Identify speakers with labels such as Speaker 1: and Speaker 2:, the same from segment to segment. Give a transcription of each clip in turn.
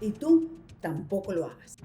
Speaker 1: y tú tampoco lo hagas.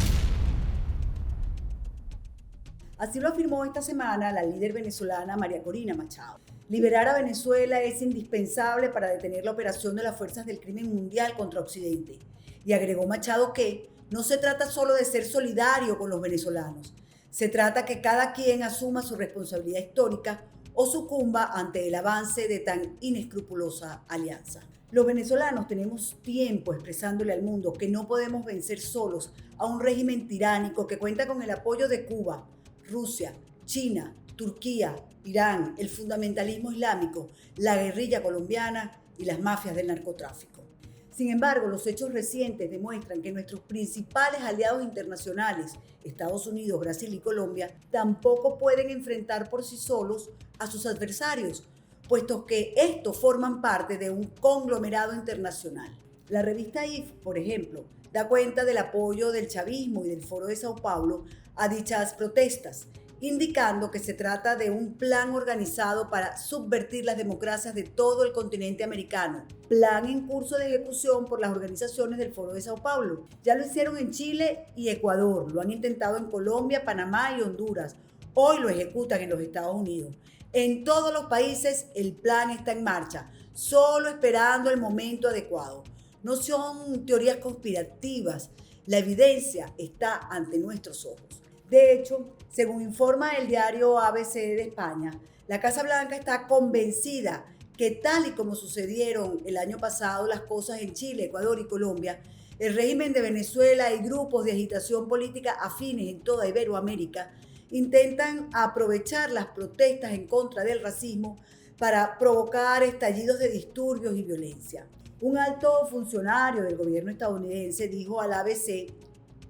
Speaker 1: Así lo afirmó esta semana la líder venezolana María Corina Machado. Liberar a Venezuela es indispensable para detener la operación de las fuerzas del crimen mundial contra Occidente. Y agregó Machado que no se trata solo de ser solidario con los venezolanos, se trata que cada quien asuma su responsabilidad histórica o sucumba ante el avance de tan inescrupulosa alianza. Los venezolanos tenemos tiempo expresándole al mundo que no podemos vencer solos a un régimen tiránico que cuenta con el apoyo de Cuba, Rusia, China, Turquía, Irán, el fundamentalismo islámico, la guerrilla colombiana y las mafias del narcotráfico. Sin embargo, los hechos recientes demuestran que nuestros principales aliados internacionales, Estados Unidos, Brasil y Colombia, tampoco pueden enfrentar por sí solos a sus adversarios, puesto que estos forman parte de un conglomerado internacional. La revista IF, por ejemplo, da cuenta del apoyo del chavismo y del Foro de Sao Paulo a dichas protestas, indicando que se trata de un plan organizado para subvertir las democracias de todo el continente americano, plan en curso de ejecución por las organizaciones del Foro de Sao Paulo. Ya lo hicieron en Chile y Ecuador, lo han intentado en Colombia, Panamá y Honduras, hoy lo ejecutan en los Estados Unidos. En todos los países el plan está en marcha, solo esperando el momento adecuado. No son teorías conspirativas, la evidencia está ante nuestros ojos. De hecho, según informa el diario ABC de España, la Casa Blanca está convencida que tal y como sucedieron el año pasado las cosas en Chile, Ecuador y Colombia, el régimen de Venezuela y grupos de agitación política afines en toda Iberoamérica intentan aprovechar las protestas en contra del racismo para provocar estallidos de disturbios y violencia. Un alto funcionario del gobierno estadounidense dijo al ABC: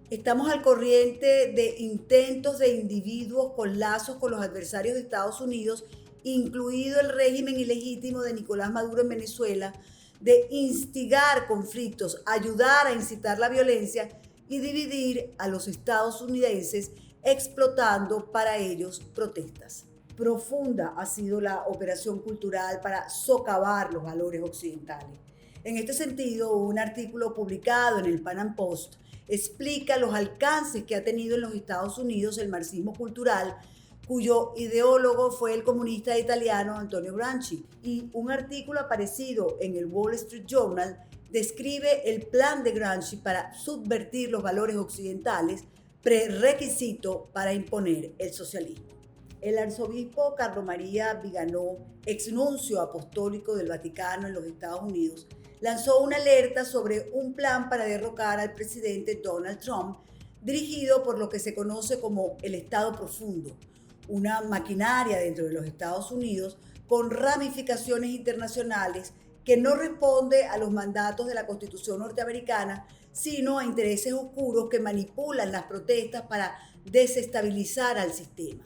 Speaker 1: estamos al corriente de intentos de individuos con lazos con los adversarios de Estados Unidos, incluido el régimen ilegítimo de Nicolás Maduro en Venezuela, de instigar conflictos, ayudar a incitar la violencia y dividir a los estadounidenses, explotando para ellos protestas. Profunda ha sido la operación cultural para socavar los valores occidentales. En este sentido, un artículo publicado en el Pan Am Post explica los alcances que ha tenido en los Estados Unidos el marxismo cultural, cuyo ideólogo fue el comunista italiano Antonio Gramsci. Y un artículo aparecido en el Wall Street Journal describe el plan de Gramsci para subvertir los valores occidentales, prerequisito para imponer el socialismo. El arzobispo Carlo María Viganò, exnuncio apostólico del Vaticano en los Estados Unidos, lanzó una alerta sobre un plan para derrocar al presidente Donald Trump, dirigido por lo que se conoce como el Estado Profundo, una maquinaria dentro de los Estados Unidos con ramificaciones internacionales que no responde a los mandatos de la Constitución norteamericana, sino a intereses oscuros que manipulan las protestas para desestabilizar al sistema.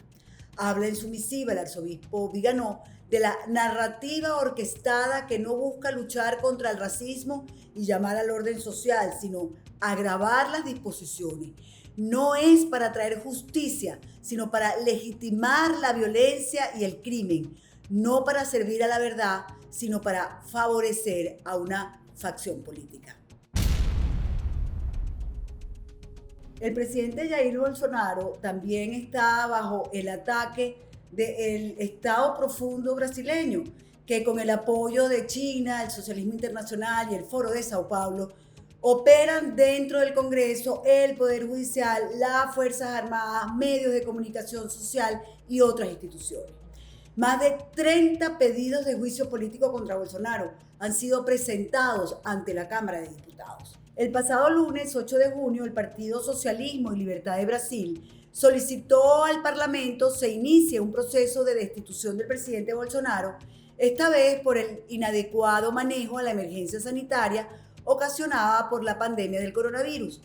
Speaker 1: Habla en su misiva el arzobispo Viganò de la narrativa orquestada que no busca luchar contra el racismo y llamar al orden social, sino agravar las disposiciones. No es para traer justicia, sino para legitimar la violencia y el crimen, no para servir a la verdad, sino para favorecer a una facción política. El presidente Jair Bolsonaro también está bajo el ataque del Estado Profundo brasileño, que con el apoyo de China, el socialismo internacional y el Foro de Sao Paulo, operan dentro del Congreso, el Poder Judicial, las Fuerzas Armadas, medios de comunicación social y otras instituciones. Más de 30 pedidos de juicio político contra Bolsonaro han sido presentados ante la Cámara de Diputados. El pasado lunes 8 de junio, el Partido Socialismo y Libertad de Brasil solicitó al Parlamento se inicie un proceso de destitución del presidente Bolsonaro, esta vez por el inadecuado manejo a la emergencia sanitaria ocasionada por la pandemia del coronavirus.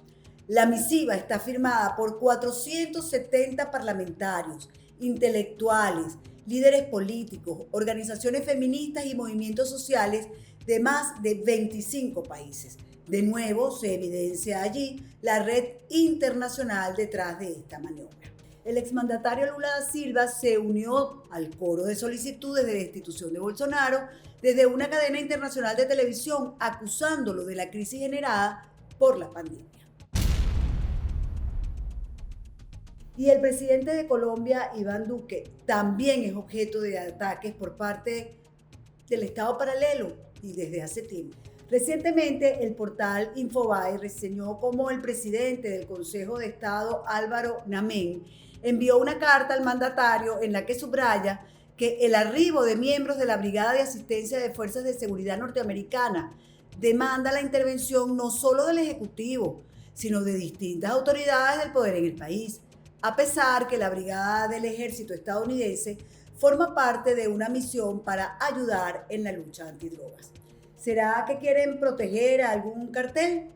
Speaker 1: La misiva está firmada por 470 parlamentarios, intelectuales, líderes políticos, organizaciones feministas y movimientos sociales de más de 25 países. De nuevo, se evidencia allí la red internacional detrás de esta maniobra. El exmandatario Lula da Silva se unió al coro de solicitudes de destitución de Bolsonaro desde una cadena internacional de televisión, acusándolo de la crisis generada por la pandemia. Y el presidente de Colombia, Iván Duque, también es objeto de ataques por parte del Estado paralelo y desde hace tiempo. Recientemente, el portal Infobae reseñó cómo el presidente del Consejo de Estado, Álvaro Namén, envió una carta al mandatario en la que subraya que el arribo de miembros de la Brigada de Asistencia de Fuerzas de Seguridad norteamericana demanda la intervención no solo del Ejecutivo, sino de distintas autoridades del poder en el país, a pesar que la Brigada del Ejército estadounidense forma parte de una misión para ayudar en la lucha antidrogas. ¿Será que quieren proteger a algún cartel?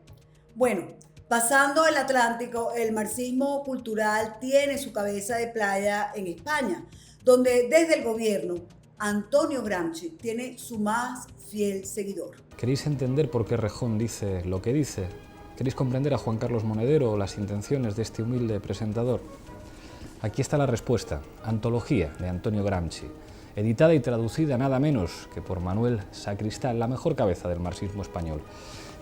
Speaker 1: Bueno, pasando el Atlántico, el marxismo cultural tiene su cabeza de playa en España, donde desde el gobierno, Antonio Gramsci tiene su más fiel seguidor.
Speaker 2: ¿Queréis entender por qué Rejón dice lo que dice? ¿Queréis comprender a Juan Carlos Monedero o las intenciones de este humilde presentador? Aquí está la respuesta, Antología de Antonio Gramsci, editada y traducida nada menos que por Manuel Sacristán, la mejor cabeza del marxismo español.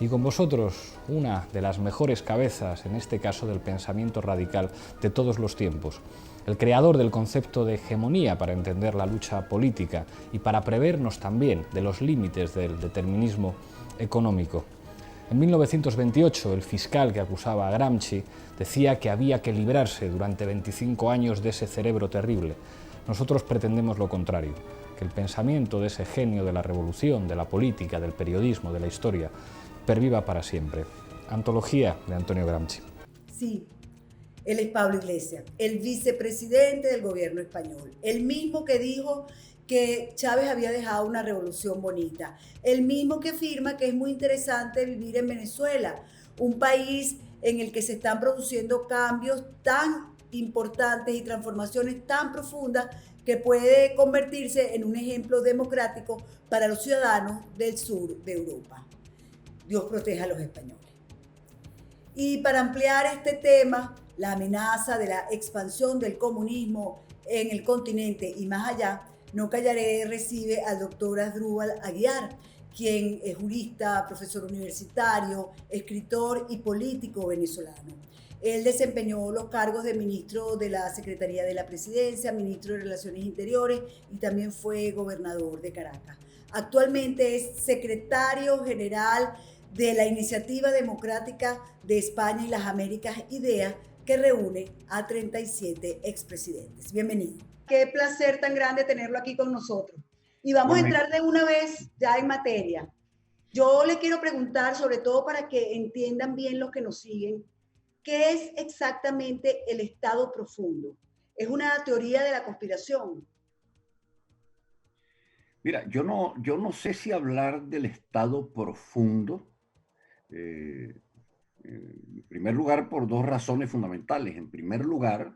Speaker 2: Y con vosotros, una de las mejores cabezas, en este caso del pensamiento radical de todos los tiempos, el creador del concepto de hegemonía para entender la lucha política y para prevernos también de los límites del determinismo económico. En 1928, el fiscal que acusaba a Gramsci decía que había que librarse durante 25 años de ese cerebro terrible. Nosotros pretendemos lo contrario, que el pensamiento de ese genio de la revolución, de la política, del periodismo, de la historia, perviva para siempre. Antología de Antonio Gramsci.
Speaker 1: Sí, él es Pablo Iglesias, el vicepresidente del gobierno español, el mismo que dijo que Chávez había dejado una revolución bonita, el mismo que afirma que es muy interesante vivir en Venezuela, un país en el que se están produciendo cambios tan importantes y transformaciones tan profundas que puede convertirse en un ejemplo democrático para los ciudadanos del sur de Europa. Dios proteja a los españoles. Y para ampliar este tema, la amenaza de la expansión del comunismo en el continente y más allá, No Callaré recibe al doctor Asdrúbal Aguiar, quien es jurista, profesor universitario, escritor y político venezolano. Él desempeñó los cargos de ministro de la Secretaría de la Presidencia, ministro de Relaciones Interiores y también fue gobernador de Caracas. Actualmente es secretario general de la Iniciativa Democrática de España y las Américas, IDEA, que reúne a 37 expresidentes. Bienvenido. Qué placer tan grande tenerlo aquí con nosotros. Y vamos a entrar de una vez ya en materia. Yo le quiero preguntar, sobre todo para que entiendan bien los que nos siguen, ¿qué es exactamente el estado profundo? ¿Es una teoría de la conspiración?
Speaker 3: Mira, yo no sé si hablar del estado profundo, en primer lugar por dos razones fundamentales. En primer lugar,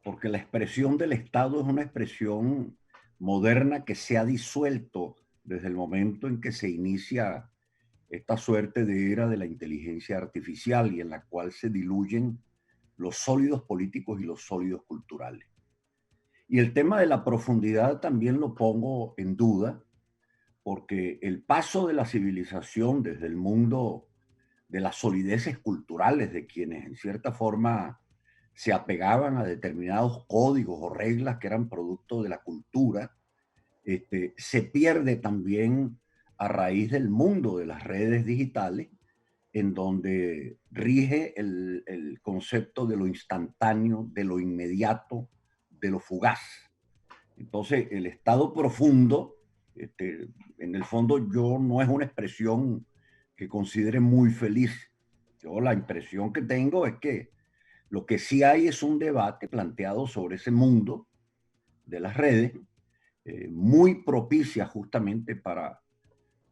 Speaker 3: porque la expresión del Estado es una expresión moderna que se ha disuelto desde el momento en que se inicia esta suerte de era de la inteligencia artificial y en la cual se diluyen los sólidos políticos y los sólidos culturales. Y el tema de la profundidad también lo pongo en duda, porque el paso de la civilización desde el mundo de las solideces culturales de quienes en cierta forma se apegaban a determinados códigos o reglas que eran producto de la cultura, se pierde también a raíz del mundo de las redes digitales, en donde rige el concepto de lo instantáneo, de lo inmediato, de lo fugaz. Entonces, el estado profundo, en el fondo, yo no es una expresión que considere muy feliz. Yo la impresión que tengo es que lo que sí hay es un debate planteado sobre ese mundo de las redes, muy propicia justamente para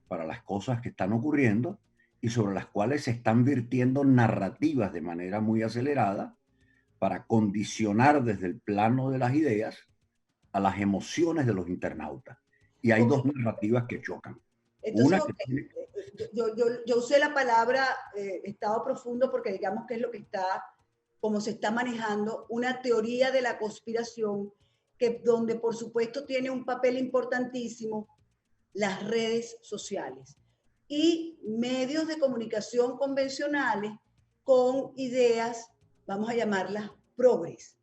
Speaker 3: las cosas que están ocurriendo y sobre las cuales se están virtiendo narrativas de manera muy acelerada para condicionar desde el plano de las ideas a las emociones de los internautas. Y hay dos narrativas que chocan.
Speaker 1: Entonces,
Speaker 3: Una que
Speaker 1: yo usé la palabra estado profundo porque digamos que es lo que está, como se está manejando, una teoría de la conspiración que donde por supuesto tiene un papel importantísimo las redes sociales. y medios de comunicación convencionales con ideas, vamos a llamarlas progres,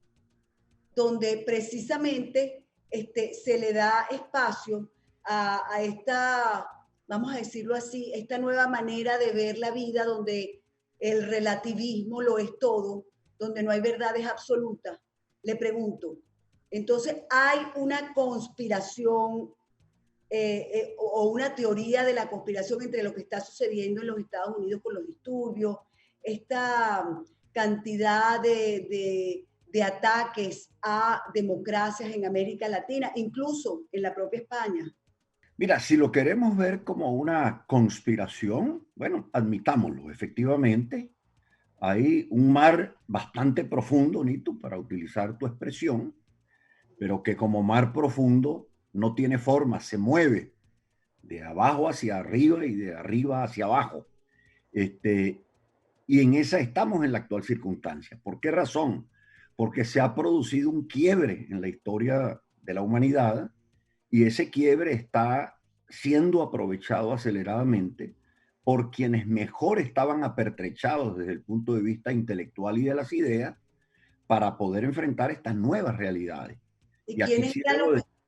Speaker 1: donde precisamente se le da espacio a esta, vamos a decirlo así, esta nueva manera de ver la vida donde el relativismo lo es todo, donde no hay verdades absolutas. Le pregunto, entonces hay una conspiración o una teoría de la conspiración entre lo que está sucediendo en los Estados Unidos con los disturbios, esta cantidad de ataques a democracias en América Latina, incluso en la propia España.
Speaker 3: Mira, si lo queremos ver como una conspiración, bueno, admitámoslo, efectivamente, hay un mar bastante profundo, Nito, para utilizar tu expresión, pero que como mar profundo no tiene forma, se mueve de abajo hacia arriba y de arriba hacia abajo. Y en esa estamos en la actual circunstancia. ¿Por qué razón? Porque se ha producido un quiebre en la historia de la humanidad y ese quiebre está siendo aprovechado aceleradamente por quienes mejor estaban apertrechados desde el punto de vista intelectual y de las ideas para poder enfrentar estas nuevas realidades.
Speaker 1: ¿Y
Speaker 3: Y aquí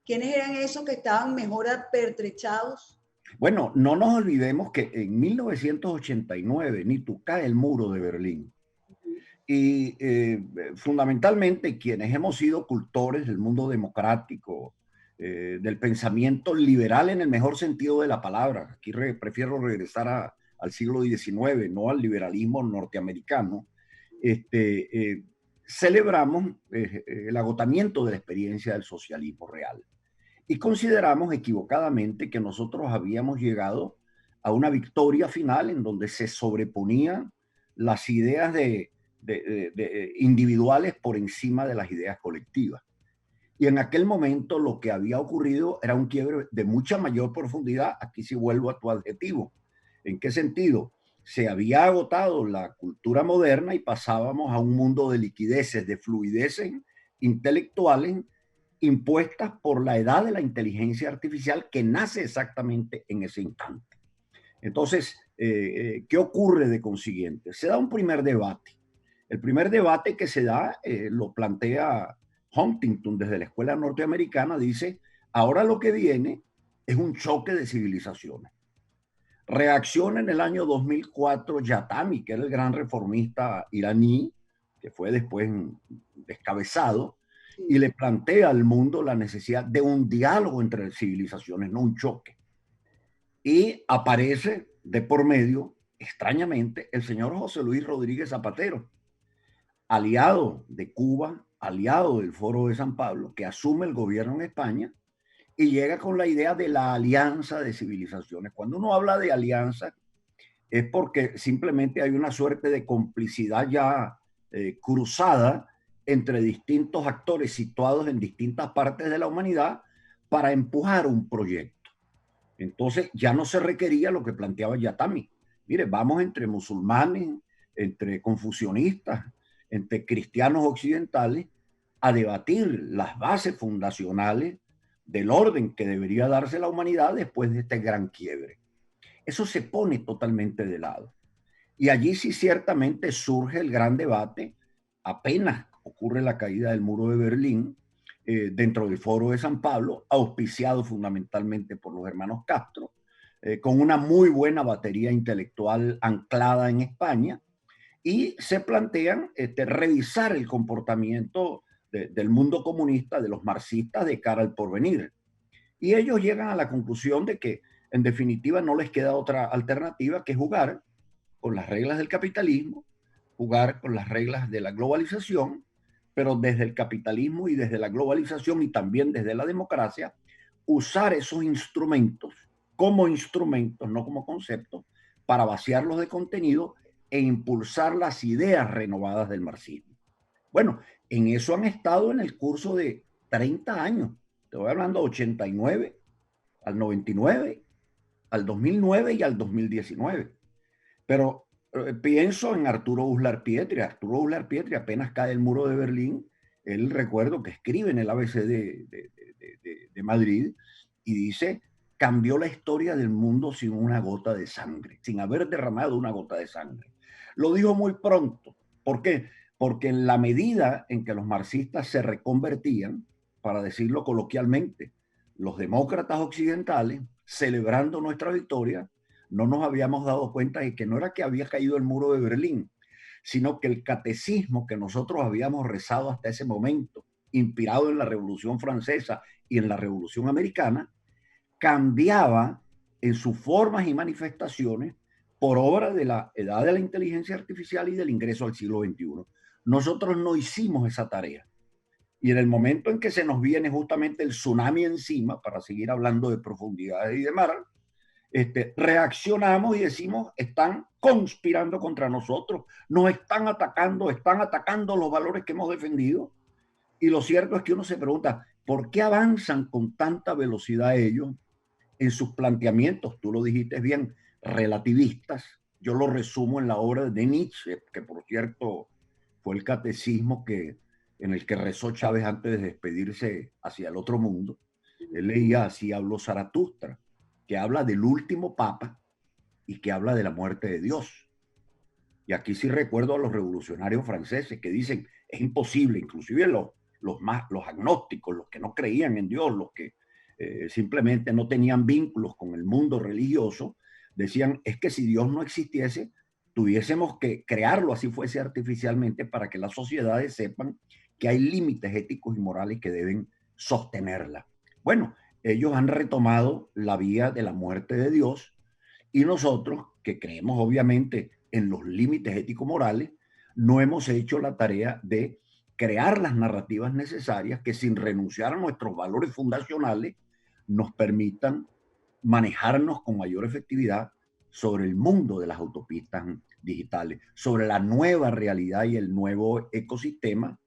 Speaker 1: quiénes eran esos que estaban mejor apertrechados?
Speaker 3: Bueno, no nos olvidemos que en 1989 Nito cae el muro de Berlín. Y fundamentalmente quienes hemos sido cultores del mundo democrático, del pensamiento liberal en el mejor sentido de la palabra, aquí prefiero regresar al siglo XIX, no al liberalismo norteamericano, celebramos el agotamiento de la experiencia del socialismo real. Y consideramos equivocadamente que nosotros habíamos llegado a una victoria final en donde se sobreponían las ideas individuales por encima de las ideas colectivas. Y en aquel momento lo que había ocurrido era un quiebre de mucha mayor profundidad. Aquí sí vuelvo a tu adjetivo. ¿En qué sentido? Se había agotado la cultura moderna y pasábamos a un mundo de liquideces, de fluideces intelectuales impuestas por la edad de la inteligencia artificial que nace exactamente en ese instante. Entonces, ¿qué ocurre de consiguiente? Se da un primer debate. El primer debate que se da lo plantea Huntington desde la escuela norteamericana, dice, ahora lo que viene es un choque de civilizaciones. Reacciona en el año 2004 Yatami, que era el gran reformista iraní, que fue después descabezado, y le plantea al mundo la necesidad de un diálogo entre civilizaciones, no un choque. Y aparece de por medio, extrañamente, el señor José Luis Rodríguez Zapatero, aliado de Cuba, aliado del Foro de San Pablo, que asume el gobierno en España y llega con la idea de la alianza de civilizaciones. Cuando uno habla de alianza, es porque simplemente hay una suerte de complicidad ya cruzada entre distintos actores situados en distintas partes de la humanidad para empujar un proyecto. Entonces ya no se requería lo que planteaba Yatami. Mire, vamos entre musulmanes, entre confucionistas, entre cristianos occidentales a debatir las bases fundacionales del orden que debería darse la humanidad después de este gran quiebre. Eso se pone totalmente de lado. Y allí sí ciertamente surge el gran debate, apenas ocurre la caída del muro de Berlín, dentro del Foro de San Pablo, auspiciado fundamentalmente por los hermanos Castro, con una muy buena batería intelectual anclada en España, y se plantean revisar el comportamiento del mundo comunista, de los marxistas, de cara al porvenir. Y ellos llegan a la conclusión de que, en definitiva, no les queda otra alternativa que jugar con las reglas del capitalismo, jugar con las reglas de la globalización, pero desde el capitalismo y desde la globalización y también desde la democracia, usar esos instrumentos como instrumentos, no como conceptos, para vaciarlos de contenido e impulsar las ideas renovadas del marxismo. Bueno, en eso han estado en el curso de 30 años. Te voy hablando de 89 al 99, al 2009 y al 2019. Pero pienso en Arturo Uslar Pietri. Arturo Uslar Pietri apenas cae el muro de Berlín. Él recuerdo que escribe en el ABC de Madrid y dice, cambió la historia del mundo sin una gota de sangre, sin haber derramado una gota de sangre. Lo dijo muy pronto. ¿Por qué? Porque en la medida en que los marxistas se reconvertían, para decirlo coloquialmente, los demócratas occidentales, celebrando nuestra victoria, no nos habíamos dado cuenta de que no era que había caído el muro de Berlín, sino que el catecismo que nosotros habíamos rezado hasta ese momento, inspirado en la Revolución Francesa y en la Revolución Americana, cambiaba en sus formas y manifestaciones por obra de la edad de la inteligencia artificial y del ingreso al siglo XXI. Nosotros no hicimos esa tarea. Y en el momento en que se nos viene justamente el tsunami encima, para seguir hablando de profundidades y de mar, reaccionamos y decimos, están conspirando contra nosotros, nos están atacando los valores que hemos defendido. Y lo cierto es que uno se pregunta, ¿por qué avanzan con tanta velocidad ellos en sus planteamientos? Tú lo dijiste bien, relativistas. Yo lo resumo en la obra de Nietzsche, que por cierto fue el catecismo en el que rezó Chávez antes de despedirse hacia el otro mundo. Él leía Así habló Zaratustra, que habla del último papa y que habla de la muerte de Dios. Y aquí sí recuerdo a los revolucionarios franceses que dicen, es imposible, inclusive los agnósticos, los que no creían en Dios, los que simplemente no tenían vínculos con el mundo religioso, decían, es que si Dios no existiese, tuviésemos que crearlo, así fuese artificialmente, para que las sociedades sepan que hay límites éticos y morales que deben sostenerla. Bueno, ellos han retomado la vía de la muerte de Dios y nosotros, que creemos obviamente en los límites ético-morales, no hemos hecho la tarea de crear las narrativas necesarias que, sin renunciar a nuestros valores fundacionales, nos permitan manejarnos con mayor efectividad sobre el mundo de las autopistas digitales, sobre la nueva realidad y el nuevo ecosistema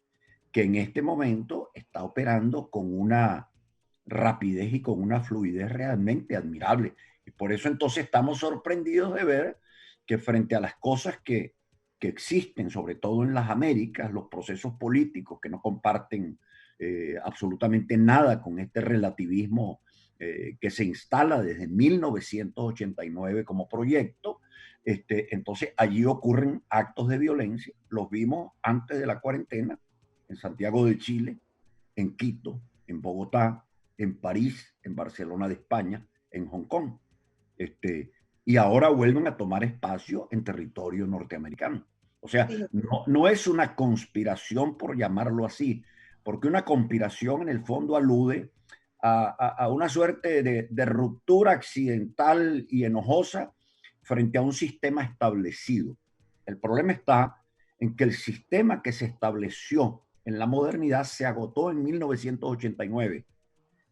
Speaker 3: que en este momento está operando con una rapidez y con una fluidez realmente admirable. Y por eso entonces estamos sorprendidos de ver que frente a las cosas que existen, sobre todo en las Américas, los procesos políticos que no comparten absolutamente nada con este relativismo que se instala desde 1989 como proyecto, entonces allí ocurren actos de violencia. Los vimos antes de la cuarentena, en Santiago de Chile, en Quito, en Bogotá, en París, en Barcelona de España, en Hong Kong. Y ahora vuelven a tomar espacio en territorio norteamericano. O sea, no es una conspiración por llamarlo así, porque una conspiración en el fondo alude a una suerte de ruptura accidental y enojosa frente a un sistema establecido. El problema está en que el sistema que se estableció en la modernidad se agotó en 1989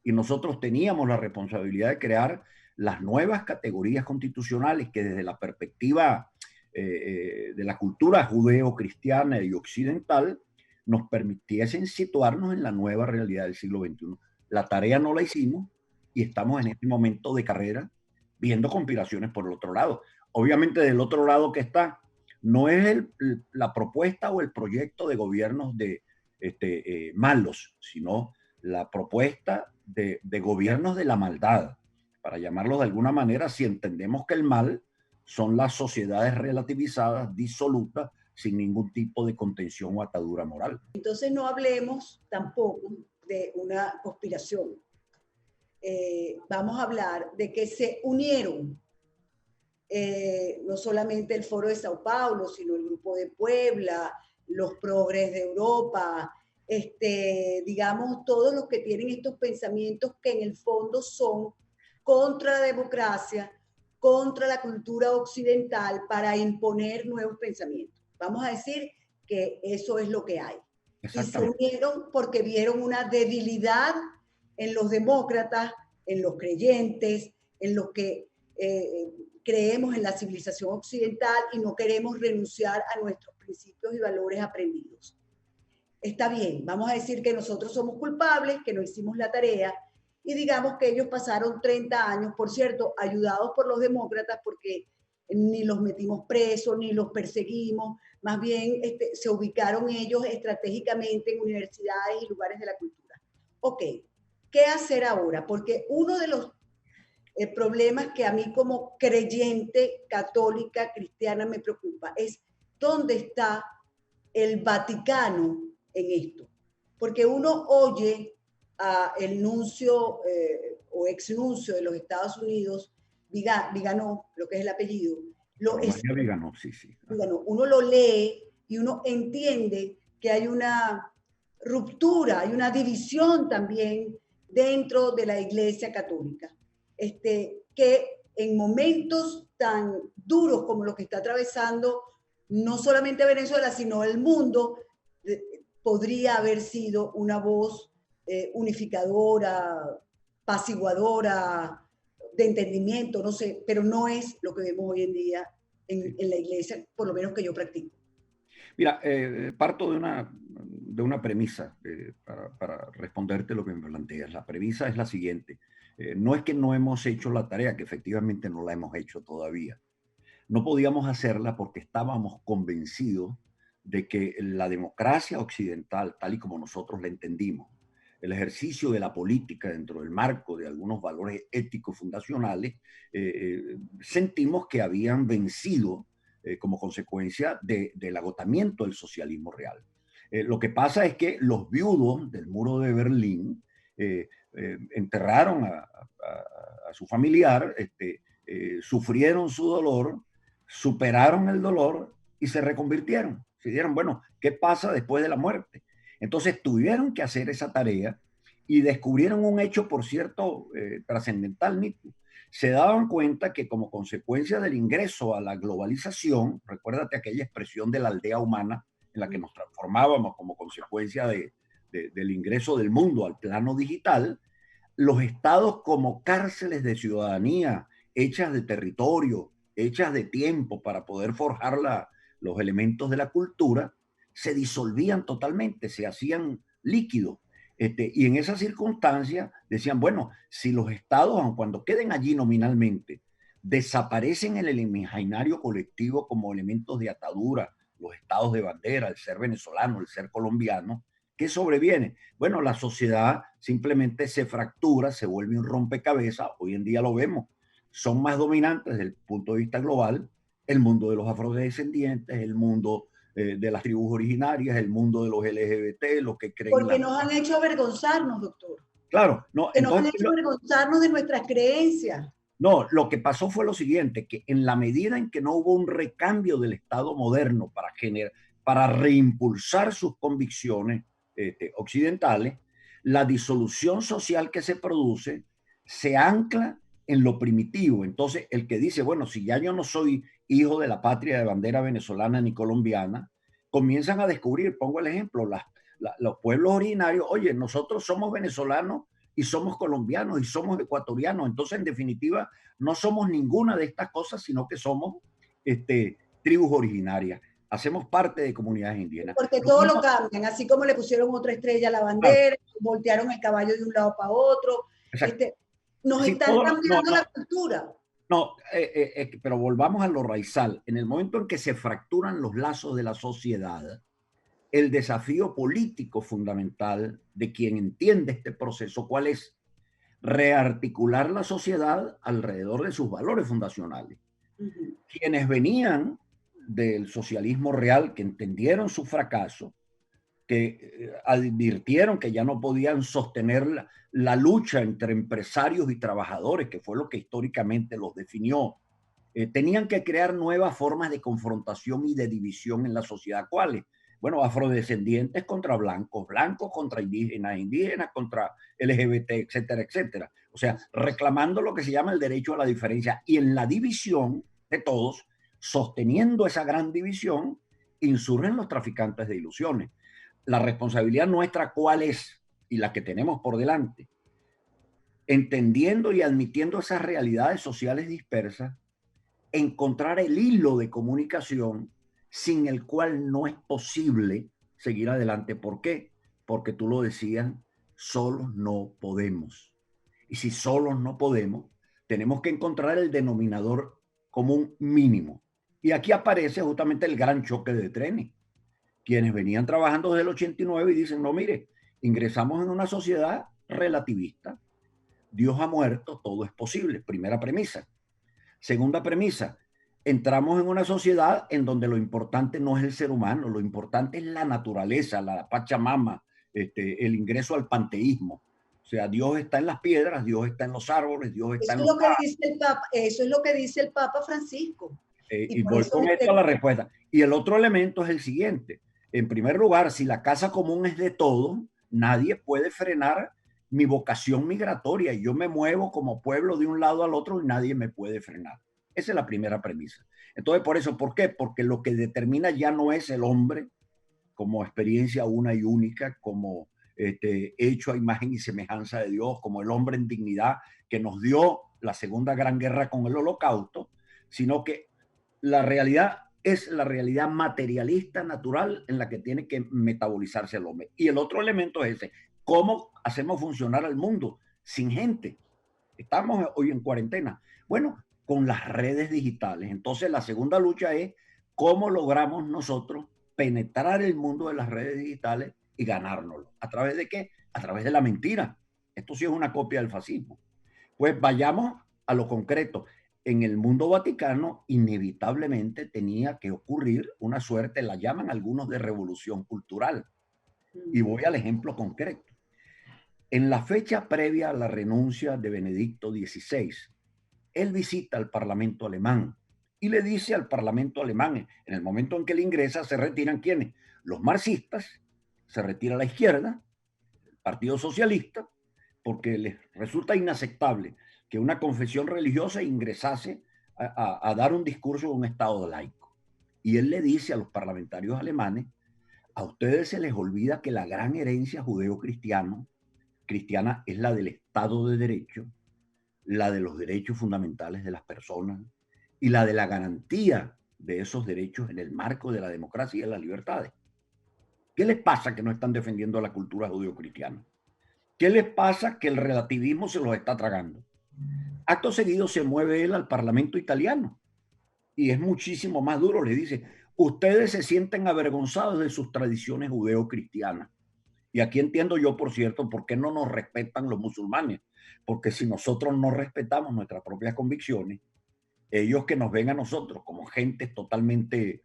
Speaker 3: y nosotros teníamos la responsabilidad de crear las nuevas categorías constitucionales que desde la perspectiva de la cultura judeo-cristiana y occidental nos permitiesen situarnos en la nueva realidad del siglo XXI. La tarea no la hicimos y estamos en este momento de carrera viendo conspiraciones por el otro lado. Obviamente del otro lado que está, no es la propuesta o el proyecto de gobiernos malos, sino la propuesta de gobiernos de la maldad, para llamarlos de alguna manera, si entendemos que el mal son las sociedades relativizadas, disolutas, sin ningún tipo de contención o atadura moral.
Speaker 1: Entonces no hablemos tampoco de una conspiración. Vamos a hablar de que se unieron no solamente el Foro de Sao Paulo, sino el Grupo de Puebla, los progres de Europa, digamos, todos los que tienen estos pensamientos que en el fondo son contra la democracia, contra la cultura occidental, para imponer nuevos pensamientos. Vamos a decir que eso es lo que hay. Y se unieron porque vieron una debilidad en los demócratas, en los creyentes, en los que creemos en la civilización occidental y no queremos renunciar a nuestros principios y valores aprendidos. Está bien, vamos a decir que nosotros somos culpables, que no hicimos la tarea, y digamos que ellos pasaron 30 años, por cierto, ayudados por los demócratas, porque ni los metimos presos, ni los perseguimos, más bien se ubicaron ellos estratégicamente en universidades y lugares de la cultura. Ok, ¿qué hacer ahora? Porque uno de los El problema es que a mí como creyente católica cristiana me preocupa, es dónde está el Vaticano en esto. Porque uno oye a el nuncio o ex nuncio de los Estados Unidos, Vigano, lo que es el apellido,
Speaker 3: María Vigano, sí, sí.
Speaker 1: uno lo lee y uno entiende que hay una ruptura, hay una división también dentro de la Iglesia Católica, que en momentos tan duros como los que está atravesando no solamente Venezuela, sino el mundo, podría haber sido una voz unificadora, apaciguadora, de entendimiento, no sé, pero no es lo que vemos hoy en día en la iglesia, por lo menos que yo practico.
Speaker 3: Mira, parto de una premisa para responderte lo que me planteas. La premisa es la siguiente. No es que no hemos hecho la tarea, que efectivamente no la hemos hecho todavía. No podíamos hacerla porque estábamos convencidos de que la democracia occidental, tal y como nosotros la entendimos, el ejercicio de la política dentro del marco de algunos valores éticos fundacionales, sentimos que habían vencido como consecuencia del agotamiento del socialismo real. Lo que pasa es que los viudos del muro de Berlín enterraron a su familiar, sufrieron su dolor, superaron el dolor y se reconvirtieron. Se dieron, bueno, ¿qué pasa después de la muerte? Entonces tuvieron que hacer esa tarea y descubrieron un hecho, por cierto, trascendental, Nico. Se daban cuenta que como consecuencia del ingreso a la globalización, recuérdate aquella expresión de la aldea humana en la que nos transformábamos como consecuencia del ingreso del mundo al plano digital, los estados como cárceles de ciudadanía, hechas de territorio, hechas de tiempo para poder forjar los elementos de la cultura, se disolvían totalmente, se hacían líquidos. Y en esa circunstancia decían, bueno, si los estados, aun cuando queden allí nominalmente, desaparecen en el imaginario colectivo como elementos de atadura, los estados de bandera, el ser venezolano, el ser colombiano, ¿qué sobreviene? Bueno, la sociedad simplemente se fractura, se vuelve un rompecabezas, hoy en día lo vemos, son más dominantes desde el punto de vista global el mundo de los afrodescendientes, el mundo de las tribus originarias, el mundo de los LGBT, los que creen
Speaker 1: Porque nos han hecho avergonzarnos, doctor.
Speaker 3: Claro, no,
Speaker 1: que nos han hecho avergonzarnos de nuestras creencias.
Speaker 3: No, lo que pasó fue lo siguiente, que en la medida en que no hubo un recambio del Estado moderno para reimpulsar sus convicciones occidentales, la disolución social que se produce se ancla en lo primitivo. Entonces, el que dice, bueno, si ya yo no soy hijo de la patria de bandera venezolana ni colombiana, comienzan a descubrir, pongo el ejemplo, los pueblos originarios, oye, nosotros somos venezolanos y somos colombianos y somos ecuatorianos. Entonces, en definitiva, no somos ninguna de estas cosas, sino que somos tribus originarias. Hacemos parte de comunidades indígenas.
Speaker 1: Porque todo lo cambian, así como le pusieron otra estrella a la bandera, voltearon el caballo de un lado para otro. Nos están cambiando la cultura.
Speaker 3: No, pero volvamos a lo raizal. En el momento en que se fracturan los lazos de la sociedad, el desafío político fundamental de quien entiende este proceso, ¿cuál es? Rearticular la sociedad alrededor de sus valores fundacionales. Quienes venían del socialismo real, que entendieron su fracaso, que advirtieron que ya no podían sostener la lucha entre empresarios y trabajadores, que fue lo que históricamente los definió, tenían que crear nuevas formas de confrontación y de división en la sociedad. ¿Cuáles? Bueno, afrodescendientes contra blancos, blancos contra indígenas, indígenas contra LGBT, etcétera, etcétera. O sea, reclamando lo que se llama el derecho a la diferencia. Y en la división de todos, sosteniendo esa gran división, insurgen los traficantes de ilusiones. La responsabilidad nuestra, ¿cuál es? Y la que tenemos por delante. Entendiendo y admitiendo esas realidades sociales dispersas, encontrar el hilo de comunicación sin el cual no es posible seguir adelante. ¿Por qué? Porque tú lo decías, solos no podemos. Y si solos no podemos, tenemos que encontrar el denominador común mínimo. Y aquí aparece justamente el gran choque de trenes. Quienes venían trabajando desde el 89 y dicen, no, mire, ingresamos en una sociedad relativista, Dios ha muerto, todo es posible. Primera premisa. Segunda premisa, entramos en una sociedad en donde lo importante no es el ser humano, lo importante es la naturaleza, la Pachamama, el ingreso al panteísmo. O sea, Dios está en las piedras, Dios está en los árboles, Dios está
Speaker 1: Eso
Speaker 3: en
Speaker 1: es
Speaker 3: los
Speaker 1: lo que
Speaker 3: pájaros.
Speaker 1: dice el Papa, eso es lo que dice el Papa Francisco. Y
Speaker 3: Y
Speaker 1: por
Speaker 3: voy
Speaker 1: eso
Speaker 3: con esto a la respuesta. Y el otro elemento es el siguiente. En primer lugar, si la casa común es de todos, nadie puede frenar mi vocación migratoria y yo me muevo como pueblo de un lado al otro y nadie me puede frenar. Esa es la primera premisa. Entonces, por eso, ¿por qué? Porque lo que determina ya no es el hombre como experiencia una y única, como hecho a imagen y semejanza de Dios, como el hombre en dignidad que nos dio la Segunda Gran Guerra con el Holocausto, sino que la realidad es la realidad materialista, natural, en la que tiene que metabolizarse el hombre. Y el otro elemento es ese, ¿cómo hacemos funcionar el mundo sin gente? Estamos hoy en cuarentena. Bueno, con las redes digitales. Entonces, la segunda lucha es cómo logramos nosotros penetrar el mundo de las redes digitales y ganárnoslo. ¿A través de qué? A través de la mentira. Esto sí es una copia del fascismo. Pues vayamos a lo concreto. En el mundo vaticano, inevitablemente tenía que ocurrir una suerte, la llaman algunos de revolución cultural. Y voy al ejemplo concreto. En la fecha previa a la renuncia de Benedicto XVI, él visita al Parlamento alemán y le dice al Parlamento alemán, en el momento en que él ingresa, se retiran ¿quiénes? Los marxistas, se retira la izquierda, el Partido Socialista, porque les resulta inaceptable que una confesión religiosa ingresase a dar un discurso de un Estado laico. Y él le dice a los parlamentarios alemanes, a ustedes se les olvida que la gran herencia judeo-cristiana es la del Estado de Derecho, la de los derechos fundamentales de las personas y la de la garantía de esos derechos en el marco de la democracia y de las libertades. ¿Qué les pasa que no están defendiendo la cultura judeocristiana? ¿Qué les pasa que el relativismo se los está tragando? Acto seguido se mueve él al Parlamento italiano y es muchísimo más duro. Le dice, ustedes se sienten avergonzados de sus tradiciones judeocristianas. Y aquí entiendo yo, por cierto, por qué no nos respetan los musulmanes. Porque si nosotros no respetamos nuestras propias convicciones, ellos que nos ven a nosotros como gente totalmente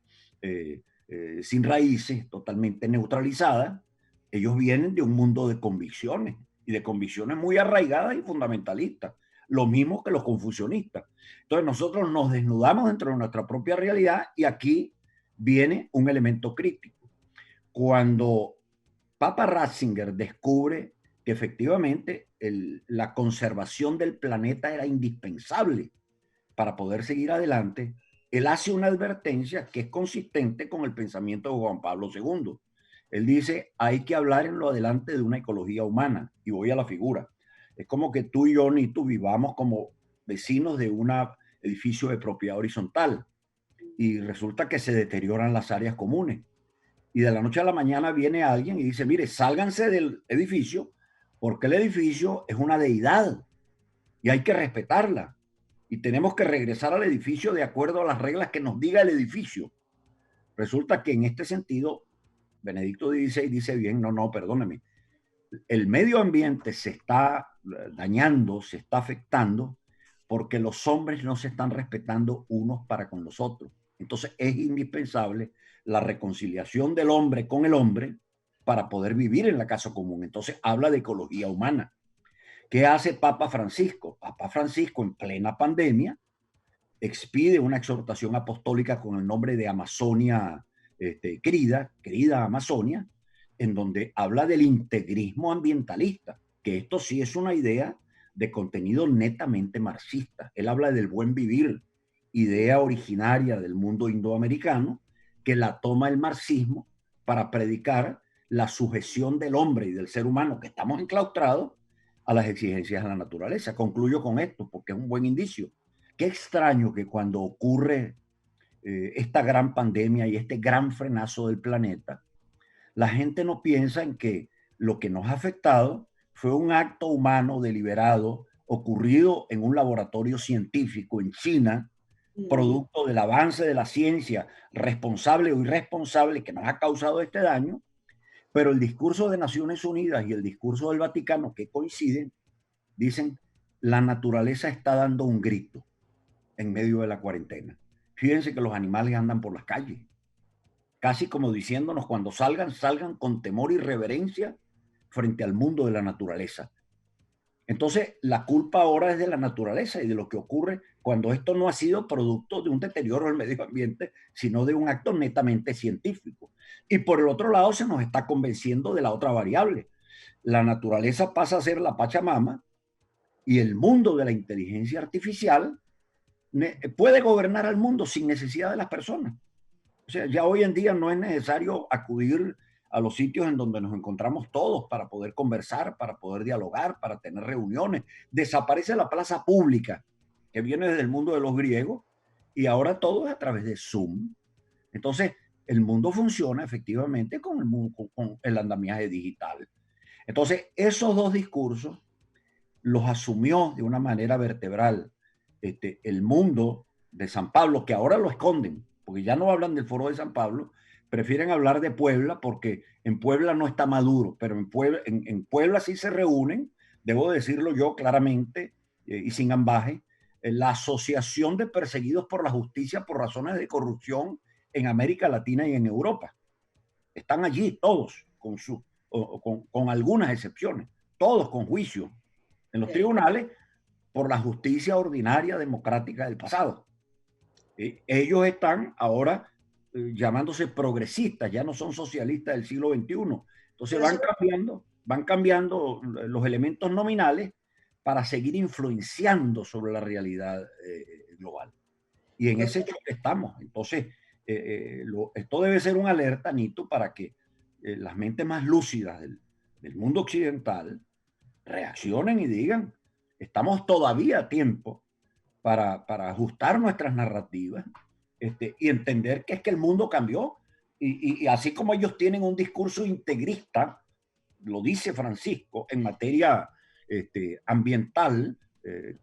Speaker 3: sin raíces, totalmente neutralizada, ellos vienen de un mundo de convicciones y de convicciones muy arraigadas y fundamentalistas, lo mismo que los confucionistas. Entonces nosotros nos desnudamos dentro de nuestra propia realidad y aquí viene un elemento crítico. Cuando Papa Ratzinger descubre que efectivamente la conservación del planeta era indispensable para poder seguir adelante, él hace una advertencia que es consistente con el pensamiento de Juan Pablo II. Él dice, hay que hablar en lo adelante de una ecología humana. Y voy a la figura. Es como que tú y yo, Nito, vivamos como vecinos de un edificio de propiedad horizontal y resulta que se deterioran las áreas comunes. Y de la noche a la mañana viene alguien y dice, mire, sálganse del edificio porque el edificio es una deidad y hay que respetarla. Y tenemos que regresar al edificio de acuerdo a las reglas que nos diga el edificio. Resulta que en este sentido, Benedicto XVI dice bien, no, perdóneme, el medio ambiente se está dañando, se está afectando porque los hombres no se están respetando unos para con los otros. Entonces es indispensable la reconciliación del hombre con el hombre para poder vivir en la casa común. Entonces habla de ecología humana. ¿Qué hace Papa Francisco? Papa Francisco en plena pandemia expide una exhortación apostólica con el nombre de Amazonia querida Amazonia, en donde habla del integrismo ambientalista, que esto sí es una idea de contenido netamente marxista. Él habla del buen vivir, idea originaria del mundo indoamericano, que la toma el marxismo para predicar la sujeción del hombre y del ser humano, que estamos enclaustrados a las exigencias de la naturaleza. Concluyo con esto, porque es un buen indicio. Qué extraño que cuando ocurre esta gran pandemia y este gran frenazo del planeta, la gente no piensa en que lo que nos ha afectado fue un acto humano deliberado ocurrido en un laboratorio científico en China, producto del avance de la ciencia, responsable o irresponsable, que nos ha causado este daño, pero el discurso de Naciones Unidas y el discurso del Vaticano, que coinciden, dicen, la naturaleza está dando un grito en medio de la cuarentena. Fíjense que los animales andan por las calles, casi como diciéndonos cuando salgan, salgan con temor y reverencia frente al mundo de la naturaleza. Entonces, la culpa ahora es de la naturaleza y de lo que ocurre cuando esto no ha sido producto de un deterioro del medio ambiente, sino de un acto netamente científico. Y por el otro lado, se nos está convenciendo de la otra variable. La naturaleza pasa a ser la Pachamama y el mundo de la inteligencia artificial puede gobernar al mundo sin necesidad de las personas. O sea, ya hoy en día no es necesario acudir a los sitios en donde nos encontramos todos para poder conversar, para poder dialogar, para tener reuniones. Desaparece la plaza pública, que viene desde el mundo de los griegos, y ahora todo es a través de Zoom. Entonces, el mundo funciona efectivamente con el andamiaje digital. Entonces, esos dos discursos los asumió de una manera vertebral el mundo de San Pablo, que ahora lo esconden, porque ya no hablan del Foro de San Pablo, prefieren hablar de Puebla, porque en Puebla no está Maduro, pero en Puebla sí se reúnen, debo decirlo yo claramente y sin ambaje, la Asociación de Perseguidos por la Justicia por razones de corrupción en América Latina y en Europa. Están allí todos, con algunas excepciones, todos con juicio en los tribunales por la justicia ordinaria democrática del pasado. Ellos están ahora llamándose progresistas, ya no son socialistas del siglo XXI. Entonces van cambiando los elementos nominales para seguir influenciando sobre la realidad global. Y en ese choque estamos. Entonces, esto debe ser una alerta, Nito, para que las mentes más lúcidas del mundo occidental reaccionen y digan, estamos todavía a tiempo para ajustar nuestras narrativas y entender que es que el mundo cambió. Y así como ellos tienen un discurso integrista, lo dice Francisco, en materia ambiental,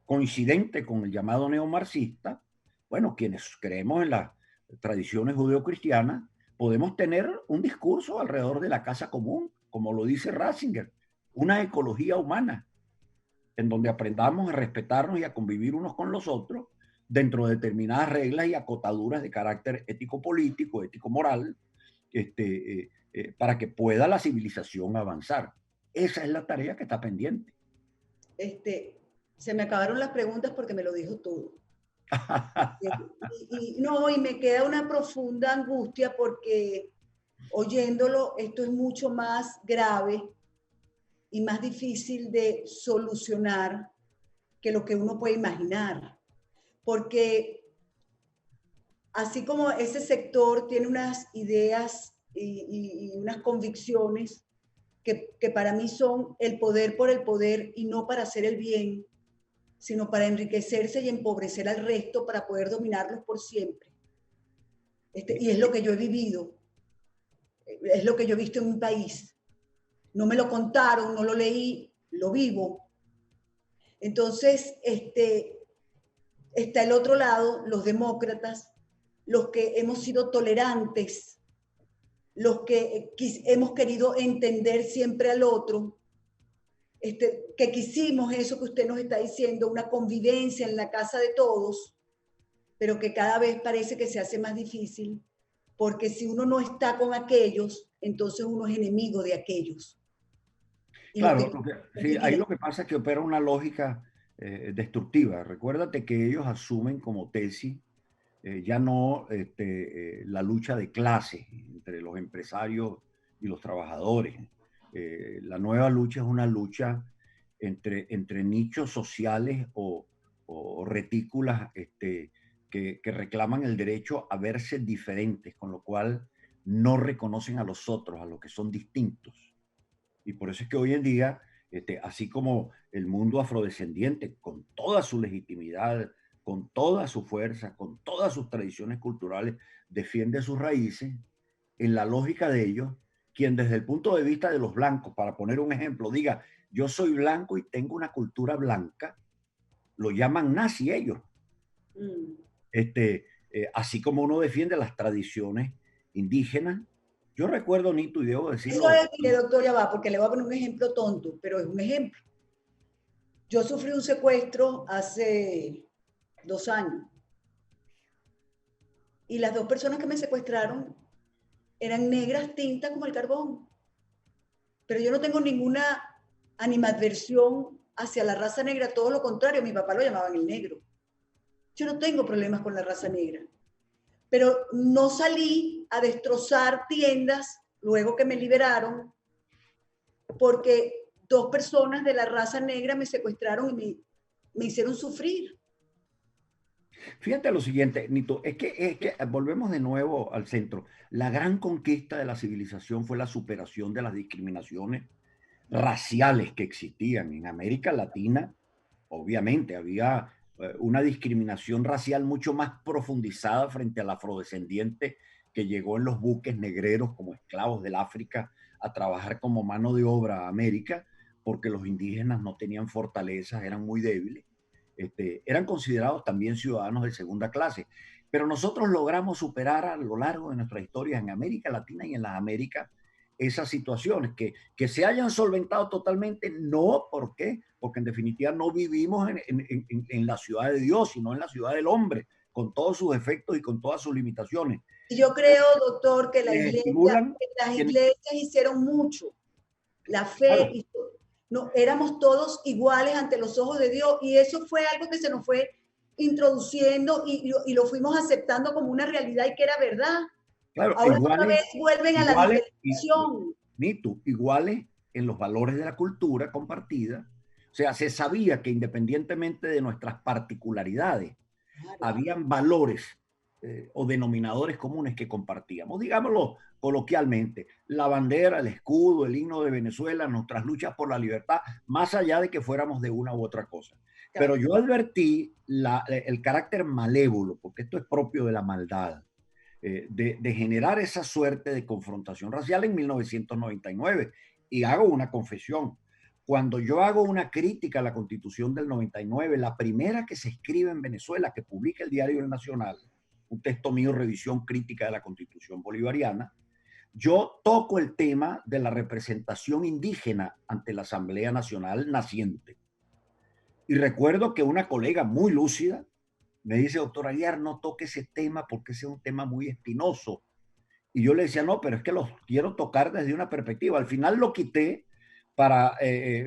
Speaker 3: coincidente con el llamado neomarxista, bueno, quienes creemos en las tradiciones judeocristianas, podemos tener un discurso alrededor de la casa común, como lo dice Ratzinger, una ecología humana, en donde aprendamos a respetarnos y a convivir unos con los otros dentro de determinadas reglas y acotaduras de carácter ético-político, ético-moral, para que pueda la civilización avanzar. Esa es la tarea que está pendiente.
Speaker 1: Se me acabaron las preguntas porque me lo dijo todo. Y me queda una profunda angustia porque oyéndolo, esto es mucho más grave y más difícil de solucionar que lo que uno puede imaginar. Porque así como ese sector tiene unas ideas y unas convicciones que para mí son el poder por el poder y no para hacer el bien, sino para enriquecerse y empobrecer al resto para poder dominarlos por siempre. Y es lo que yo he vivido, es lo que yo he visto en mi país. No me lo contaron, no lo leí, lo vivo. Entonces, está el otro lado, los demócratas, los que hemos sido tolerantes, los que hemos querido entender siempre al otro, que quisimos eso que usted nos está diciendo, una convivencia en la casa de todos, pero que cada vez parece que se hace más difícil, porque si uno no está con aquellos, entonces uno es enemigo de aquellos.
Speaker 3: Y claro, sí, ahí lo que pasa es que opera una lógica destructiva. Recuérdate que ellos asumen como tesis ya no la lucha de clases entre los empresarios y los trabajadores. La nueva lucha es una lucha entre nichos sociales o retículas que reclaman el derecho a verse diferentes, con lo cual no reconocen a los otros, a los que son distintos. Y por eso es que hoy en día, así como el mundo afrodescendiente, con toda su legitimidad, con toda su fuerza, con todas sus tradiciones culturales, defiende sus raíces, en la lógica de ellos, quien desde el punto de vista de los blancos, para poner un ejemplo, diga, yo soy blanco y tengo una cultura blanca, lo llaman nazi ellos. Así como uno defiende las tradiciones indígenas. Yo recuerdo, Nito, y debo decirlo.
Speaker 1: Eso es, doctor, ya va, porque le voy a poner un ejemplo tonto, pero es un ejemplo. Yo sufrí un secuestro hace 2 años y las dos personas que me secuestraron eran negras tintas como el carbón. Pero yo no tengo ninguna animadversión hacia la raza negra, todo lo contrario, mi papá lo llamaban el negro. Yo no tengo problemas con la raza negra, pero no salí a destrozar tiendas luego que me liberaron porque dos personas de la raza negra me secuestraron y me hicieron sufrir.
Speaker 3: Fíjate lo siguiente, Nito, es que volvemos de nuevo al centro. La gran conquista de la civilización fue la superación de las discriminaciones raciales que existían en América Latina. Obviamente había una discriminación racial mucho más profundizada frente al afrodescendiente que llegó en los buques negreros como esclavos del África a trabajar como mano de obra a América, porque los indígenas no tenían fortalezas, eran muy débiles, eran considerados también ciudadanos de segunda clase. Pero nosotros logramos superar a lo largo de nuestra historia en América Latina y en las Américas esas situaciones que se hayan solventado totalmente, no, ¿por qué? Porque en definitiva no vivimos en la ciudad de Dios, sino en la ciudad del hombre, con todos sus efectos y con todas sus limitaciones.
Speaker 1: Y yo creo, doctor, que
Speaker 3: Estimulan,
Speaker 1: las
Speaker 3: que,
Speaker 1: iglesias hicieron mucho. La fe,
Speaker 3: claro,
Speaker 1: hizo, no, éramos todos iguales ante los ojos de Dios y eso fue algo que se nos fue introduciendo y lo fuimos aceptando como una realidad y que era verdad.
Speaker 3: claro,
Speaker 1: Ahora otra vez vuelven a la
Speaker 3: iguales,
Speaker 1: diferenciación.
Speaker 3: ni tú, iguales en los valores de la cultura compartida. O sea, se sabía que independientemente de nuestras particularidades,
Speaker 1: Claro.
Speaker 3: habían valores o denominadores comunes que compartíamos. Digámoslo coloquialmente, la bandera, el escudo, el himno de Venezuela, nuestras luchas por la libertad, más allá de que fuéramos de una u otra cosa. Pero
Speaker 1: Claro.
Speaker 3: yo advertí el carácter malévolo, porque esto es propio de la maldad, de generar esa suerte de confrontación racial en 1999. Y hago una confesión. Cuando yo hago una crítica a la Constitución del 99, la primera que se escribe en Venezuela, que publica el diario El Nacional, un texto mío, revisión crítica de la Constitución bolivariana, yo toco el tema de la representación indígena ante la Asamblea Nacional naciente. Y recuerdo que una colega muy lúcida me dice, doctor Aguiar, no toque ese tema porque ese es un tema muy espinoso. Y yo le decía, no, pero es que lo quiero tocar desde una perspectiva. Al final lo quité para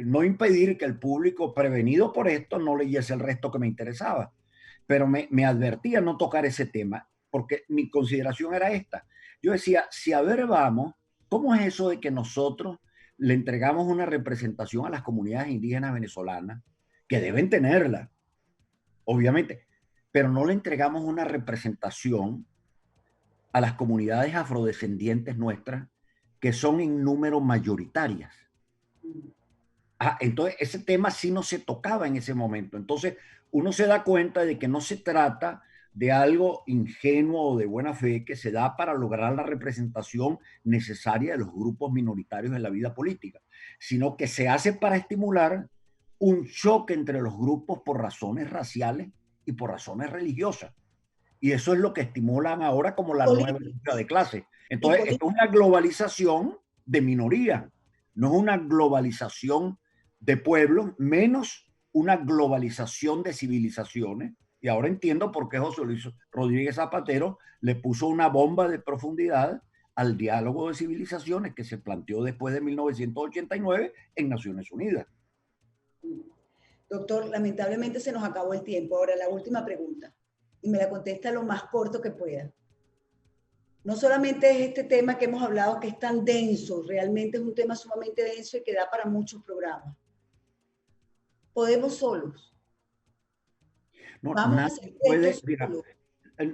Speaker 3: no impedir que el público prevenido por esto no leyese el resto que me interesaba. Pero me advertía no tocar ese tema porque mi consideración era esta. Yo decía, si a ver vamos, ¿cómo es eso de que nosotros le entregamos una representación a las comunidades indígenas venezolanas, que deben tenerla, obviamente, pero no le entregamos una representación a las comunidades afrodescendientes nuestras, que son en número mayoritarias? Entonces, ese tema sí no se tocaba en ese momento. Entonces, uno se da cuenta de que no se trata de algo ingenuo o de buena fe que se da para lograr la representación necesaria de los grupos minoritarios en la vida política, sino que se hace para estimular un choque entre los grupos por razones raciales y por razones religiosas. Y eso es lo que estimulan ahora como la nueva lucha de clase. Entonces, esto es una globalización de minoría, no es una globalización de pueblos, menos una globalización de civilizaciones. Y ahora entiendo por qué José Luis Rodríguez Zapatero le puso una bomba de profundidad al diálogo de civilizaciones que se planteó después de 1989 en Naciones Unidas.
Speaker 1: Doctor, lamentablemente se nos acabó el tiempo. Ahora la última pregunta y me la contesta lo más corto que pueda. No solamente es este tema que hemos hablado que es tan denso, realmente es un tema sumamente denso y que da para muchos programas. Podemos solos.
Speaker 3: No,
Speaker 1: Vamos a hacer esto solo.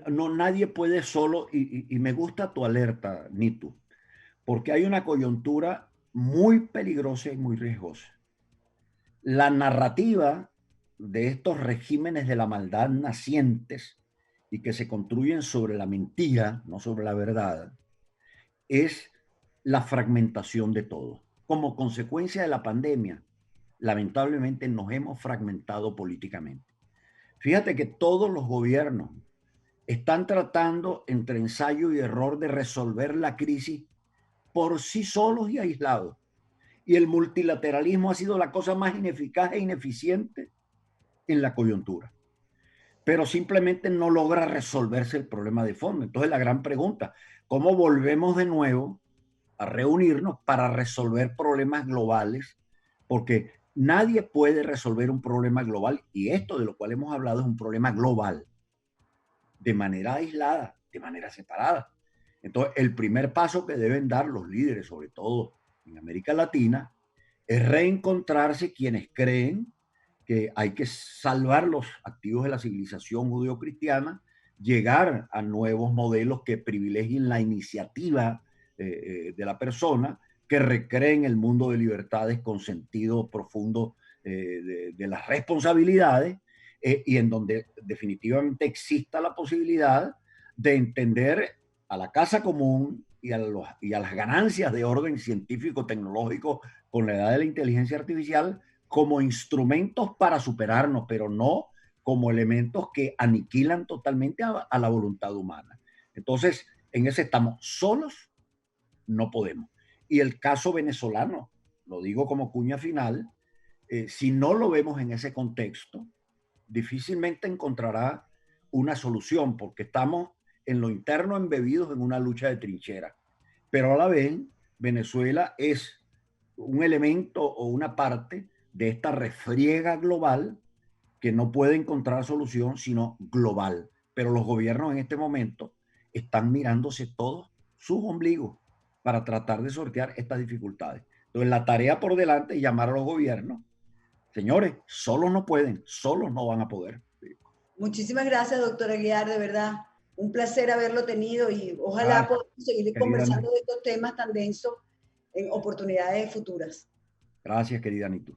Speaker 3: No, nadie puede solo, y me gusta tu alerta, Nitu, porque hay una coyuntura muy peligrosa y muy riesgosa. La narrativa de estos regímenes de la maldad nacientes y que se construyen sobre la mentira, no sobre la verdad, es la fragmentación de todo. Como consecuencia de la pandemia, lamentablemente nos hemos fragmentado políticamente. Fíjate que todos los gobiernos están tratando entre ensayo y error de resolver la crisis por sí solos y aislados. Y el multilateralismo ha sido la cosa más ineficaz e ineficiente en la coyuntura. Pero simplemente no logra resolverse el problema de fondo. Entonces la gran pregunta, ¿cómo volvemos de nuevo a reunirnos para resolver problemas globales? Porque nadie puede resolver un problema global, y esto de lo cual hemos hablado es un problema global, de manera aislada, de manera separada. Entonces, el primer paso que deben dar los líderes, sobre todo en América Latina, es reencontrarse quienes creen que hay que salvar los activos de la civilización judeocristiana, llegar a nuevos modelos que privilegien la iniciativa de la persona, que recreen el mundo de libertades con sentido profundo de las responsabilidades, y en donde definitivamente exista la posibilidad de entender a la casa común y a las ganancias de orden científico-tecnológico con la edad de la inteligencia artificial como instrumentos para superarnos, pero no como elementos que aniquilan totalmente a la voluntad humana. Entonces, en ese estamos solos, no podemos. Y el caso venezolano, lo digo como cuña final, si no lo vemos en ese contexto, difícilmente encontrará una solución, porque estamos en lo interno embebidos en una lucha de trinchera. Pero a la vez, Venezuela es un elemento o una parte de esta refriega global que no puede encontrar solución sino global. Pero los gobiernos en este momento están mirándose todos sus ombligos para tratar de sortear estas dificultades. Entonces, la tarea por delante es llamar a los gobiernos. Señores, solos no pueden, solos no van a poder.
Speaker 1: Muchísimas gracias, doctora Aguiar, de verdad. Un placer haberlo tenido y ojalá
Speaker 3: Gracias,
Speaker 1: podamos seguir
Speaker 3: querida
Speaker 1: conversando
Speaker 3: Anita.
Speaker 1: de estos temas tan densos en oportunidades futuras.
Speaker 3: Gracias, querida Anita.